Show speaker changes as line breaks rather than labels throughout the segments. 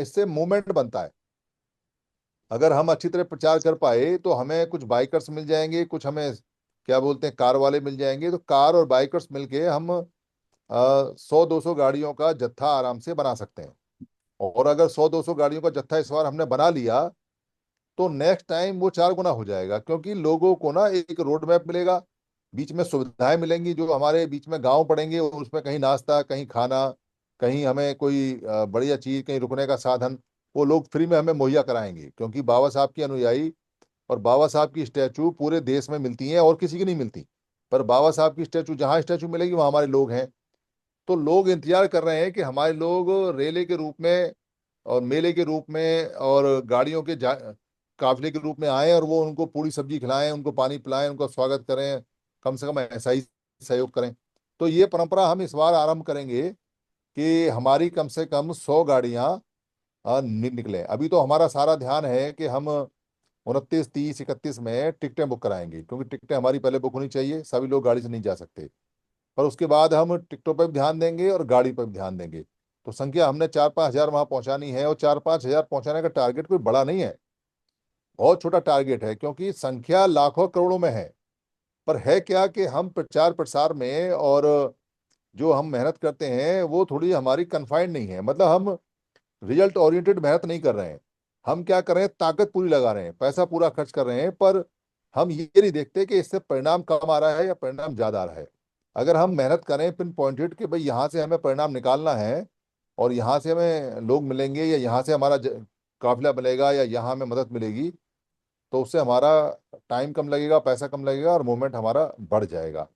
इससे मूवमेंट बनता है। अगर हम अच्छी तरह प्रचार कर पाए तो हमें कुछ बाइकर्स मिल जाएंगे, कुछ हमें क्या बोलते हैं कार वाले मिल जाएंगे, तो कार और बाइकर्स मिलके हम 100-200 गाड़ियों का जत्था आराम से बना सकते हैं। और अगर 100-200 गाड़ियों का जत्था इस बार हमने बना लिया तो नेक्स्ट टाइम वो 4 गुना हो जाएगा, क्योंकि लोगों को ना एक रोड मैप मिलेगा, बीच में सुविधाएं मिलेंगी, जो हमारे बीच में गांव पड़ेंगे और उसमें कहीं नाश्ता, कहीं खाना, कहीं हमें कोई बढ़िया चीज, कहीं रुकने का साधन वो लोग फ्री में हमें मुहैया कराएंगे। क्योंकि बाबा साहब की अनुयायी और बाबा साहब की स्टैचू पूरे देश में मिलती हैं और किसी की नहीं मिलती, पर बाबा साहब की स्टैचू जहाँ स्टैचू मिलेगी वहाँ हमारे लोग हैं। तो लोग इंतजार कर रहे हैं कि हमारे लोग रेले के रूप में और मेले के रूप में और गाड़ियों के काफिले के रूप में आए और वो उनको पूरी सब्जी खिलाएं, उनको पानी पिलाएं, उनका स्वागत करें, कम से कम ऐसा ही सहयोग करें। तो ये परंपरा हम इस बार आरंभ करेंगे कि हमारी कम से कम 100 गाड़ियां निकले। अभी तो हमारा सारा ध्यान है कि हम 29, 30, 31 में टिकटें बुक कराएंगे, क्योंकि टिकटें हमारी पहले बुक होनी चाहिए, सभी लोग गाड़ी से नहीं जा सकते। पर उसके बाद हम टिकटों पर भी ध्यान देंगे और गाड़ी पर भी ध्यान देंगे। तो संख्या हमने 4-5 हजार वहां पहुंचानी है, और 4-5 हजार पहुंचाने का टारगेट कोई बड़ा नहीं है, बहुत छोटा टारगेट है, क्योंकि संख्या लाखों करोड़ों में है। पर है क्या कि हम प्रचार प्रसार में और जो हम मेहनत करते हैं वो थोड़ी हमारी कन्फाइंड नहीं है। मतलब हम रिजल्ट ओरिएंटेड मेहनत नहीं कर रहे हैं, हम क्या कर रहे हैं, ताकत पूरी लगा रहे हैं, पैसा पूरा खर्च कर रहे हैं, पर हम ये नहीं देखते कि इससे परिणाम कम आ रहा है या परिणाम ज्यादा आ रहा है। अगर हम मेहनत करें पिन पॉइंटेड कि भाई यहाँ से हमें परिणाम निकालना है और यहाँ से हमें लोग मिलेंगे या यहाँ से हमारा काफिला मिलेगा या यहाँ हमें मदद मिलेगी, तो उससे हमारा टाइम कम लगेगा, पैसा कम लगेगा और मूवमेंट हमारा बढ़ जाएगा।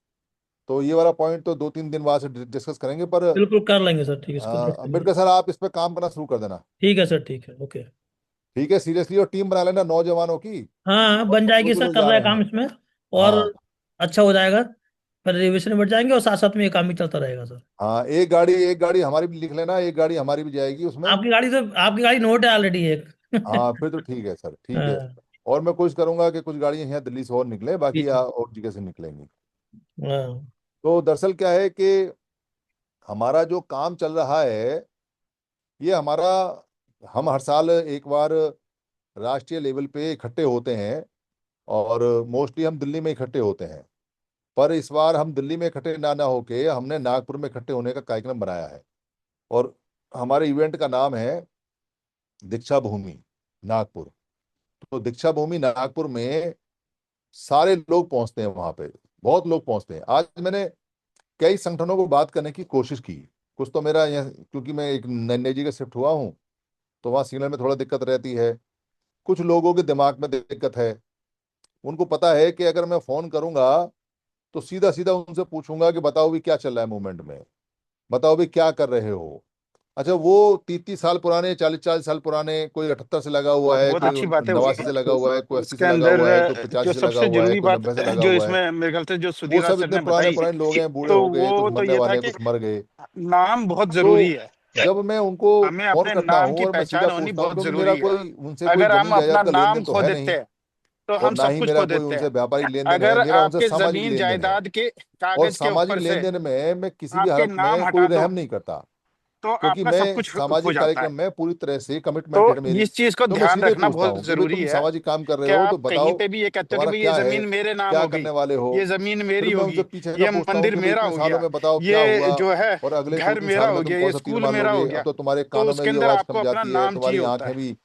तो ये वाला पॉइंट तो 2-3 दिन बाद से डिस्कस करेंगे। पर
बिल्कुल कर लेंगे सर, ठीक है, इसको देख लेंगे।
अम्बेडकर सर, आप इस पर काम करना शुरू कर देना।
ठीक है सर, ठीक है, ओके।
ठीक है, सीरियसली, और टीम बना लेना नौजवानों की।
हाँ,
और
बन
सब
जाएगी
लोग
सर,
जुड़े
कर
जा
रहे हैं
रहे
काम
हैं।
इसमें। और
हाँ।
अच्छा हो जाएगा। फिर रिविजन बढ़ जाएंगे और साथ साथ में ये काम भी चलता रहेगा सर।
हाँ, एक गाड़ी हमारी भी लिख लेना, एक गाड़ी हमारी भी जाएगी उसमें।
आपकी गाड़ी नोट है ऑलरेडी एक।
हाँ, फिर तो ठीक है सर, ठीक है।
हाँ।
और मैं कोशिश करूंगा कि कुछ गाड़ियां यहाँ दिल्ली से और निकले, बाकी
ठीक है।
और जगह से निकलेंगी।
हाँ।
तो दरअसल क्या है कि हमारा जो काम चल रहा है ये हमारा, हम हर साल एक बार राष्ट्रीय लेवल पे इकट्ठे होते हैं और मोस्टली हम दिल्ली में इकट्ठे होते हैं। पर इस बार हम दिल्ली में इकट्ठे ना होके हमने नागपुर में इकट्ठे होने का कार्यक्रम बनाया है। और हमारे इवेंट का नाम है दीक्षा भूमि नागपुर। तो दीक्षा भूमि नागपुर में सारे लोग पहुंचते हैं वहां पे, बहुत लोग पहुंचते हैं। आज मैंने कई संगठनों को बात करने की कोशिश की। कुछ तो मेरा यहाँ, क्योंकि मैं एक नई जगह शिफ्ट हुआ हूँ, तो वहाँ सिग्नल में थोड़ा दिक्कत रहती है। कुछ लोगों के दिमाग में दिक्कत है, उनको पता है कि अगर मैं फोन करूंगा तो सीधा सीधा उनसे पूछूंगा कि बताओ भी क्या चल रहा है मूवमेंट में, बताओ भी क्या कर रहे हो। अच्छा, वो 30-30 साल पुराने, 40-40 साल पुराने, कोई 78 से लगा हुआ है,
बहुत
कोई
अच्छी बात है।
89 से लगा हुआ है, कोई 80
उसके
से लगा
अंदर
हुआ है, कोई
जो
85 से लगा
सबसे
हुआ है,
जरूरी
कोई
बात
90 से लगा
जो
हुआ है।
इसमें मेरे ख्याल से जो
वो
सुधीर
सब
सर
इतने
ने
पुराने
बताई,
पुराने लोग हैं, बूढ़े
तो
हो गए, कुछ
वो तो
मरने
ये था
वाले हैं,
कि
कुछ मर गए।
नाम बहुत जरूरी
तो
है।
जब मैं उनको
हमें
फोन
अपने
करता
नाम
हूँ
की
और मैं सीधा
पहचान होनी
पूछता हूँ,
बहुत
क्योंकि मेरा
जरूरी है।
कोई उनसे कोई
अगर हम
जमीन
अपना
जायदाद का लेन
नाम
देन तो
खो
है
देते
नहीं,
हैं तो
और
हम
ना
सब
ही
कुछ
मेरा
खो
कोई
देते हैं।
उनसे व्यापारिक लेन देन है,
अगर
मेरा उनसे
आपके
सामाजिक
जमीन
लेन देन है।
जायदाद के
और
कागज के
सामाजिक
ऊपर
लेन
से
देन में मैं किसी भी
आपके
हालत
नाम
में कोई
हटा दो
रहम नहीं करता,
तो
क्योंकि
आपका सब
मैं
कुछ खो
सामाजिक
जाता है।
कार्यक्रम में पूरी तरह से
तो
कमिटमेंटेड मेरी।
इस चीज को
तो मैं
ध्यान
सीधे
रखना
पूछता
बहुत
हूँ कि भाई
जरूरी
तुम
है
सामाजिक काम कर रहे
कि
हो तो
आप कहीं
बताओ
पे भी ये कहते हो कि
तुम्हारा
भाई ये
क्या है,
जमीन मेरे नाम
क्या
हो गई,
करने वाले हो।
ये जमीन
फिर
मेरी
मैं उनसे
होगी,
पीछे का
ये
पूछता हूँ
मंदिर
कि भाई
मेरा
इतने
हो
सालों
गया,
में बताओ क्या
ये
हुआ,
जो है
और अगले दो
घर
तीन
मेरा
साल में
हो
तुम
गया,
कौन
ये
सा तीर
स्कूल
मार
मेरा हो
लोगे, अब
गया।
तो तुम्हारे
तो
कानों में
उसके
भी
अंदर
आवाज
आपको
कम
अपना
जाती है,
नाम चाहिए
तुम्हारी
होता
आंखें
है।
भी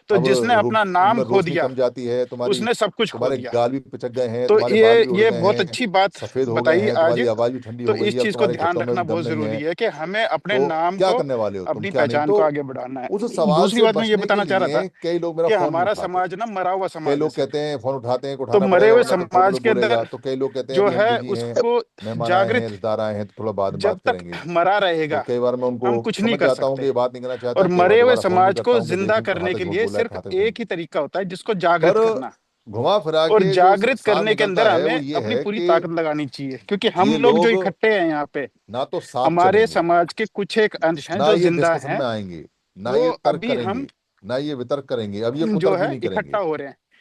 तो
अब
जिसने अपना नाम
मतलब
खो
रोशनी
दिया
कम जाती है तुम्हारी,
उसने सब कुछ खो
तुम्हारे
दिया।
गाल भी पिचक गए हैं,
तो
तुम्हारे बाल भी उड़
ये
गए
बहुत
हैं,
अच्छी बात
सफेद हो गए
बताई
हैं,
आज।
तुम्हारी आवाज भी ठंडी
तो
हो गई
इस
है, अब
चीज को
तुम्हारे
ध्यान
घुटनों में
रखना
भी दम
बहुत
नहीं
जरूरी
है।
है कि हमें अपने
तो
नाम
क्या
को,
करने वाले हो तुम,
अपनी
क्या नहीं।
पहचान
तो
को आगे बढ़ाना है।
उस सवाल
दूसरी
से
बात मैं ये
बचने के
बताना चाह रहा था
लिए कई लोग मेरा
कि
फोन नहीं
हमारा
उठाते।
समाज ना मरा हुआ
कई
समाज है
लोग
सर।
कहते हैं फोन उठाते हैं,
तो
उठाना
मरे
पड़ेगा
हुए
वरना फिर
समाज के
बोलेगा।
अंदर
तो कई लोग कहते हैं
जो
अभी हम
है
बिजी हैं,
उसको
मेहमान आए हैं,
जागृत,
रिश्तेदार आए हैं, तो थोड़ा बाद में
जब
बात
तक
करेंगे।
मरा
तो
रहेगा
कई बार मैं
हम
उनको
कुछ नहीं
समझ
कर
जाता हूँ कि
सकते।
ये बात नहीं करना चाहता,
और
कई बार
मरे हुए
दोबारा फोन भी
समाज
करता
को
हूँ कि
जिंदा
देखूं कहाँ
करने
तक
के
झूठ
लिए
बोल रहा है,
सिर्फ
कहाँ तक नहीं।
एक ही तरीका होता है, जिसको
पर
जागृत करना।
घुमा फिरा
और
के जो
जागृत
सार
करने के अंदर
निकलता है वो
हमें
ये
अपनी
है
पूरी
कि
ताकत लगानी चाहिए, क्योंकि हम
ये
लोग जो
लोग
इकट्ठे हैं यहाँ पे,
ना तो साथ
हमारे
चलेंगे,
समाज के कुछ एक अंश हैं
ना
जो
ये
जिंदा
डिस्कशन
हैं।
में आएंगे, ना
वो
ये तर्क
अभी हम
करेंगे, ना ये वितर्क करेंगे, अब ये
जो
कुतर्क भी
है
नहीं
इकट्ठा
करेंगे।
हो रहे हैं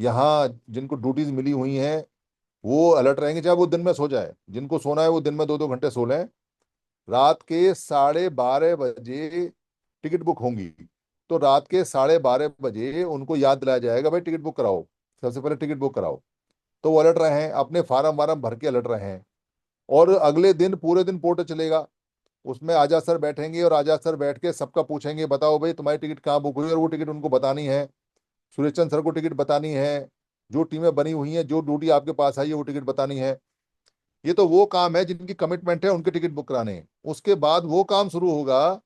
यहाँ जिनको ड्यूटीज मिली हुई हैं वो अलर्ट रहेंगे, चाहे वो दिन में सो जाए, जिनको सोना है वो दिन में 2-2 घंटे सो लें। रात के 12:30 बजे टिकट बुक होंगी, तो रात के 12:30 बजे उनको याद दिलाया जाएगा, भाई टिकट बुक कराओ, सबसे पहले टिकट बुक कराओ। तो वो अलर्ट रहे, अपने फार्म वार्म भर के अलर्ट रहे। और अगले दिन पूरे दिन पोर्टल चलेगा, उसमें आजाद सर बैठेंगे और आजाद सर बैठ के सबका पूछेंगे, बताओ भाई तुम्हारी टिकट कहाँ बुक हुई, और वो टिकट उनको बतानी है। सुरेश चंद्र सर को टिकट बतानी है, जो टीमें बनी हुई हैं, जो ड्यूटी आपके पास आई है वो टिकट बतानी है। ये तो वो काम है जिनकी कमिटमेंट है, उनके टिकट बुक कराने हैं। उसके बाद वो काम शुरू होगा,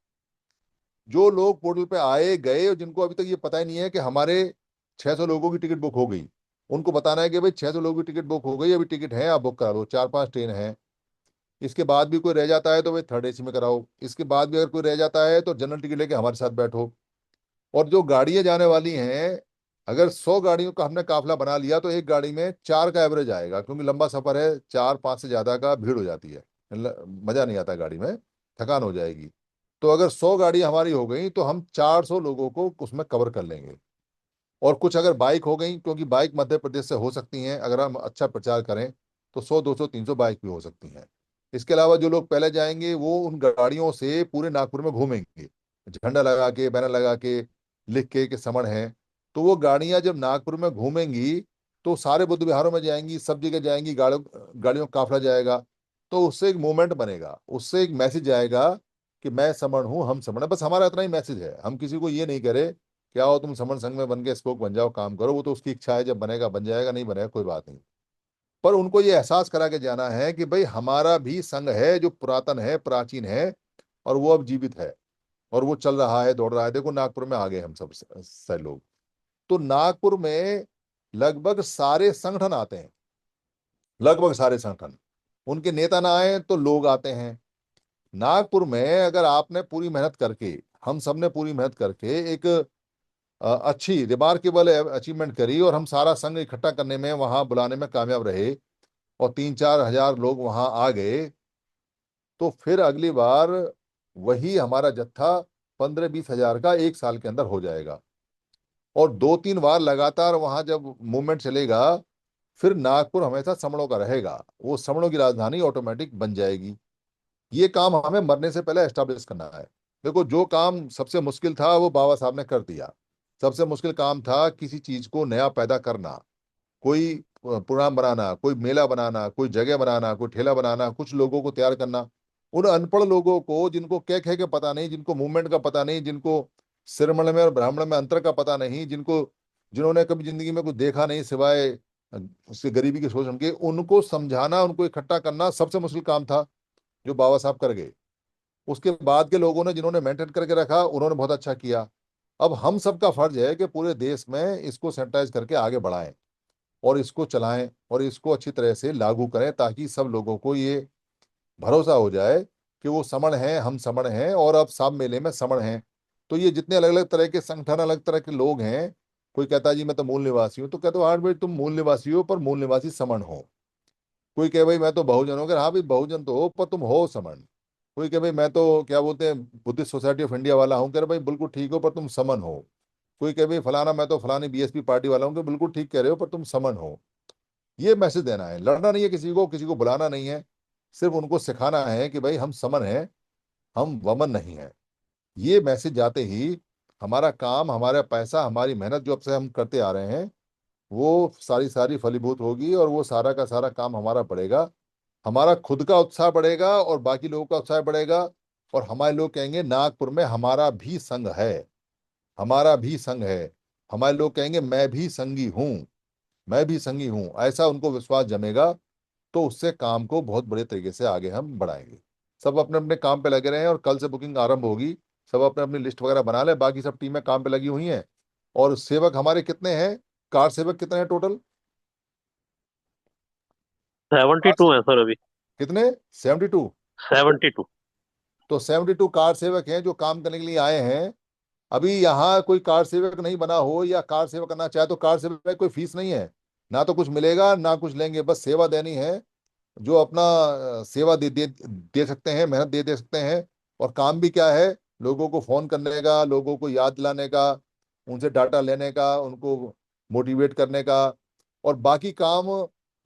जो लोग पोर्टल पे आए गए और जिनको अभी तक ये पता ही नहीं है कि हमारे 600 लोगों की टिकट बुक हो गई, उनको बताना है कि भाई 600 लोगों की टिकट बुक हो गई, अभी टिकट है आप बुक करा लो, 4-5 ट्रेन है। इसके बाद भी कोई रह जाता है तो भाई थर्ड एसी में कराओ, इसके बाद भी अगर कोई रह जाता है तो जनरल टिकट लेके हमारे साथ बैठो। और जो गाड़ियां जाने वाली हैं, अगर 100 गाड़ियों का हमने काफिला बना लिया तो एक गाड़ी में 4 का एवरेज आएगा, क्योंकि लंबा सफर है, 4-5 से ज्यादा का भीड़ हो जाती है, मजा नहीं आता गाड़ी में, थकान हो जाएगी। तो अगर 100 गाड़ी हमारी हो गई तो हम 400 लोगों को उसमें कवर कर लेंगे। और कुछ अगर बाइक हो गई, क्योंकि बाइक मध्य प्रदेश से हो सकती हैं, अगर हम अच्छा प्रचार करें तो 100, 200, 300 बाइक भी हो सकती हैं। इसके अलावा जो लोग पहले जाएंगे वो उन गाड़ियों से पूरे नागपुर में घूमेंगे, झंडा लगा के, बैनर लगा के, लिख के समण है। तो वो गाड़ियां जब नागपुर में घूमेंगी तो सारे बुद्ध विहारों में जाएंगी, सब जगह जाएंगी, गाड़ियों का काफिला जाएगा। तो उससे एक मूवमेंट बनेगा, उससे एक मैसेज आएगा कि मैं समण हूँ, हम समण है। बस हमारा इतना ही मैसेज है, हम किसी को ये नहीं करे क्या हो तुम समण संघ में बन के स्पोक बन जाओ, काम करो, वो तो उसकी इच्छा है, जब बनेगा बन जाएगा, नहीं बनेगा कोई बात नहीं। पर उनको ये एहसास करा के जाना है कि भाई हमारा भी संघ है जो पुरातन है, प्राचीन है, और वो अब जीवित है, और वो चल रहा है, दौड़ रहा है। देखो नागपुर में आ गए हम सब सारे लोग, तो नागपुर में लगभग सारे संगठन आते हैं, लगभग सारे संगठन। उनके नेता ना आए तो लोग आते हैं। नागपुर में अगर आपने पूरी मेहनत करके, हम सब ने पूरी मेहनत करके एक अच्छी रिमार्केबल अचीवमेंट करी, और हम सारा संघ इकट्ठा करने में, वहां बुलाने में कामयाब रहे, और 3-4 हजार लोग वहां आ गए, तो फिर अगली बार वही हमारा जत्था 15-20 हजार का एक साल के अंदर हो जाएगा। और 2-3 बार लगातार वहां जब मूवमेंट चलेगा, फिर नागपुर हमेशा समणों का रहेगा, वो समणों की राजधानी ऑटोमेटिक बन जाएगी। ये काम हमें मरने से पहले एस्टेब्लिश करना है। देखो जो काम सबसे मुश्किल था वो बाबा साहब ने कर दिया। सबसे मुश्किल काम था किसी चीज को नया पैदा करना, कोई प्रोग्राम बनाना, कोई मेला बनाना, कोई जगह बनाना, कोई ठेला बनाना, कुछ लोगों को तैयार करना। उन अनपढ़ लोगों को, जिनको कह कह के पता नहीं, जिनको मूवमेंट का पता नहीं, जिनको श्रमण में और ब्राह्मण में अंतर का पता नहीं, जिन्होंने कभी जिंदगी में कुछ देखा नहीं सिवाय उसके गरीबी की सोच उनके, उनको समझाना, उनको इकट्ठा करना सबसे मुश्किल काम था, जो बाबा साहब कर गए। उसके बाद के लोगों ने जिन्होंने मेंटेन करके रखा, उन्होंने बहुत अच्छा किया। अब हम सबका फर्ज है कि पूरे देश में इसको सैनिटाइज करके आगे बढ़ाएं, और इसको चलाएं, और इसको अच्छी तरह से लागू करें, ताकि सब लोगों को ये भरोसा हो जाए कि वो समण हैं, हम समण हैं, और अब सब मेले में समण हैं। तो ये जितने अलग अलग तरह के संगठन, अलग तरह के लोग हैं, कोई कहता है जी मैं तो मूल निवासी हूँ, तो कहते हो हाँ भाई तुम मूल निवासी हो, पर मूल निवासी समण हो। कोई कहे भाई मैं तो बहुजन हूँ, हाँ भाई बहुजन तो हो पर तुम हो समन। कोई कहे भाई मैं तो क्या बोलते हैं बुद्धिस्ट सोसाइटी ऑफ इंडिया वाला हूँ, कह रहे भाई बिल्कुल ठीक हो पर तुम समन हो। कोई कहे भाई फलाना मैं तो फलानी बीएसपी पार्टी वाला हूँ, कि बिल्कुल ठीक कह रहे हो पर तुम समन हो। ये मैसेज देना है, लड़ना नहीं है किसी को, किसी को बुलाना नहीं है, सिर्फ उनको सिखाना है कि भाई हम समन हैं, हम वमन नहीं है। ये मैसेज जाते ही हमारा काम, हमारा पैसा, हमारी मेहनत जो अब से हम करते आ रहे हैं, वो सारी सारी फलीभूत होगी, और वो सारा का सारा काम हमारा बढ़ेगा। हमारा खुद का उत्साह बढ़ेगा और बाकी लोगों का उत्साह बढ़ेगा। और हमारे लोग कहेंगे नागपुर में हमारा भी संघ है, हमारा भी संघ है। हमारे लोग कहेंगे मैं भी संघी हूं, मैं भी संघी हूं, ऐसा उनको विश्वास जमेगा। तो उससे काम को बहुत बड़े तरीके से आगे हम बढ़ाएंगे। सब अपने अपने काम पे लगे रहे हैं, और कल से बुकिंग आरंभ होगी। सब अपने अपनी लिस्ट वगैरह बना ले, बाकी सब टीमें काम पे लगी हुई हैं। और सेवक हमारे कितने हैं, कार सेवक कितने हैं टोटल?
72 है सर अभी।
कितने? 72।
72।
तो 72 कार सेवक हैं जो काम करने के लिए आए हैं। अभी यहाँ कोई कार सेवक नहीं बना हो या कार सेवा करना चाहे तो कार सेवक में कोई फीस नहीं है, ना तो कुछ मिलेगा ना कुछ लेंगे, बस सेवा देनी है। जो अपना सेवा दे सकते हैं, मेहनत दे सकते हैं। और काम भी क्या है, लोगों को फोन करने का, लोगों को याद दिलाने का, उनसे डाटा लेने का, उनको मोटिवेट करने का। और बाकी काम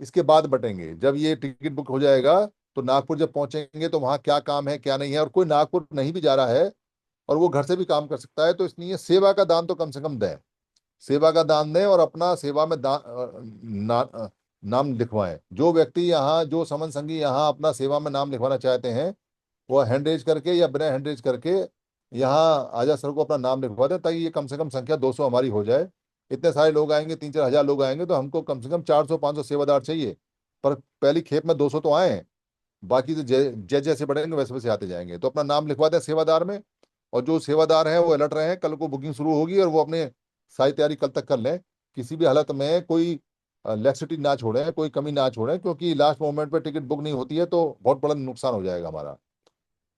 इसके बाद बटेंगे। जब ये टिकट बुक हो जाएगा तो नागपुर जब पहुंचेंगे तो वहाँ क्या काम है क्या नहीं है, और कोई नागपुर नहीं भी जा रहा है और वो घर से भी काम कर सकता है, तो इसलिए सेवा का दान तो कम से कम दें। सेवा का दान दें और अपना सेवा में नाम लिखवाएं। जो व्यक्ति यहाँ, जो समन संगी यहाँ अपना सेवा में नाम लिखवाना चाहते हैं, वो हैंड रेज करके या बिना हैंड रेज करके यहाँ आजा सर को अपना नाम लिखवा दें, ताकि ये कम से कम संख्या 200 हमारी हो जाए। इतने सारे लोग आएंगे, 3-4 हज़ार लोग आएंगे, तो हमको कम से कम 400-500 सेवादार चाहिए। पर पहली खेप में 200 तो आए हैं, बाकी तो जैसे जैसे बढ़ेंगे वैसे वैसे आते जाएंगे। तो अपना नाम लिखवा दें सेवादार में, और जो सेवादार हैं वो अलर्ट रहे हैं। कल को बुकिंग शुरू होगी और वो अपने सारी तैयारी कल तक कर लें। किसी भी हालत में कोई लैक्सिटी ना छोड़ें, कोई कमी ना छोड़ें, क्योंकि लास्ट मोमेंट पे टिकट बुक नहीं होती है तो बहुत बड़ा नुकसान हो जाएगा हमारा।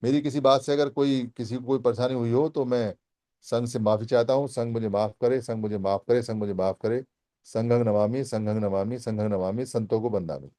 मेरी किसी बात से अगर कोई किसी को कोई परेशानी हुई हो तो मैं संघ से माफी चाहता हूँ। संघ मुझे माफ करे, संघ मुझे माफ करे, संघ मुझे माफ करे। संघं नमामि, संघं नमामि, संघं नमामि, संतों को बंदामी।